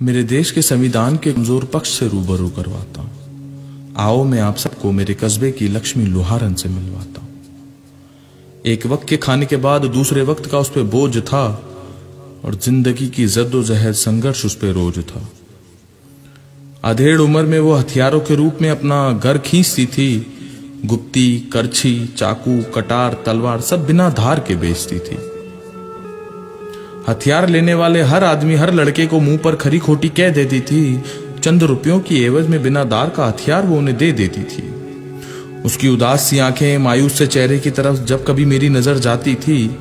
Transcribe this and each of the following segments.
मेरे देश के संविधान के कमजोर पक्ष से रूबरू करवाता हूं। आओ मैं आप सबको मेरे कस्बे की लक्ष्मी लोहारन से मिलवाता हूं। एक वक्त के खाने के बाद दूसरे वक्त का उस पर बोझ था और जिंदगी की जद्दोजहद संघर्ष उस पर रोज था। अधेड़ उम्र में वो हथियारों के रूप में अपना घर खींचती थी। गुप्ती, करछी, चाकू, कटार, तलवार सब बिना धार के बेचती थी। हथियार लेने वाले हर आदमी हर लड़के को मुंह पर खरी खोटी कह देती थी। चंद रुपयों की एवज में बिना दार का हथियार वो उन्हें दे देती थी। उसकी उदास सी आंखें मायूस से चेहरे की तरफ जब कभी मेरी नजर जाती थी,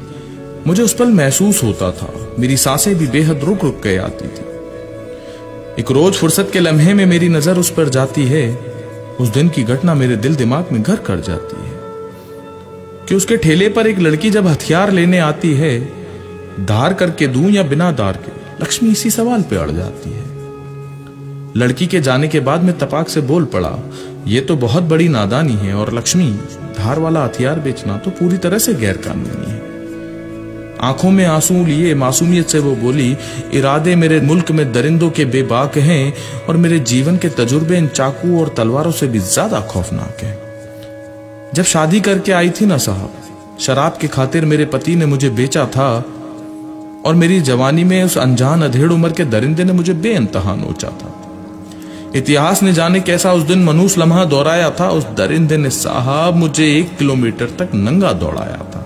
मुझे उस पल महसूस होता था मेरी सांसें भी बेहद रुक रुक के आती थी। एक रोज फुर्सत के लम्हे में मेरी नजर उस पर जाती है। उस दिन की घटना मेरे दिल दिमाग में घर कर जाती है कि उसके ठेले पर एक लड़की जब हथियार लेने आती है, धार करके दूं या बिना दार के, लक्ष्मी इसी सवाल पे अड़ जाती है। लड़की के जाने के बाद मैं तपाक से बोल पड़ा, ये तो बहुत बड़ी नादानी है और लक्ष्मी, धार वाला हथियार बेचना तो पूरी तरह से गैर कानूनी है। आंखों में आंसू लिए मासूमियत से वो बोली, इरादे मेरे मुल्क में दरिंदों के बेबाक हैं और मेरे जीवन के तजुर्बे इन चाकू और तलवारों से भी ज्यादा खौफनाक हैं। जब शादी करके आई थी ना साहब, शराब की खातिर मेरे पति ने मुझे बेचा था और मेरी जवानी में उस अनजान अधेड़ उम्र के दरिंदे ने मुझे बेइंतहा नोचा था। इतिहास ने जाने कैसा उस दिन मनूस लम्हा दोहराया था। उस दरिंदे ने साहब मुझे 1 किलोमीटर तक नंगा दौड़ाया था।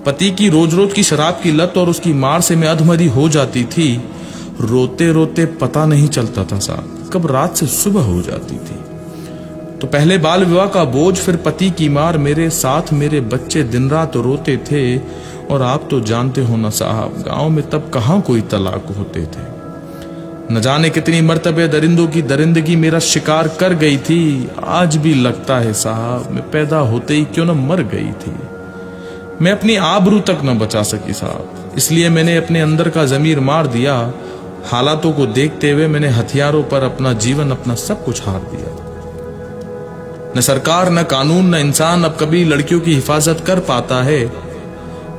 पति की रोज रोज की शराब की लत और उसकी मार से मैं अधमरी हो जाती थी। रोते रोते पता नहीं चलता था साहब कब रात से सुबह हो जाती थी। तो पहले बाल विवाह का बोझ, फिर पति की मार, मेरे साथ मेरे बच्चे दिन रात रोते थे। और आप तो जानते हो ना साहब, गांव में तब कहां कोई तलाक होते थे। न जाने कितनी मर्तबे दरिंदों की दरिंदगी मेरा शिकार कर गई थी। आज भी लगता है साहब मैं पैदा होते ही क्यों न मर गई थी। मैं अपनी आबरू तक न बचा सकी साहब, इसलिए मैंने अपने अंदर का जमीर मार दिया। हालातों को देखते हुए मैंने हथियारों पर अपना जीवन, अपना सब कुछ हार दिया। न सरकार, न कानून, न इंसान अब कभी लड़कियों की हिफाजत कर पाता है।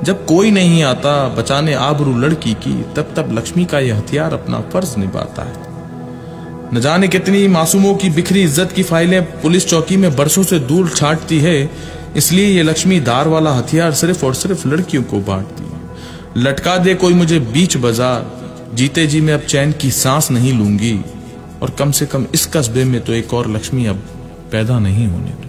जब कोई नहीं आता बचाने आबरू लड़की की, तब तब लक्ष्मी का यह हथियार अपना फर्ज निभाता है। न जाने कितनी मासूमों की बिखरी इज्जत की फाइलें पुलिस चौकी में बरसों से दूर छांटती है। इसलिए ये लक्ष्मी दार वाला हथियार सिर्फ और सिर्फ लड़कियों को बांटती है। लटका दे कोई मुझे बीच बाजार, जीते जी मैं अब चैन की सांस नहीं लूंगी और कम से कम इस कस्बे में तो एक और लक्ष्मी अब पैदा नहीं होने दूंगी।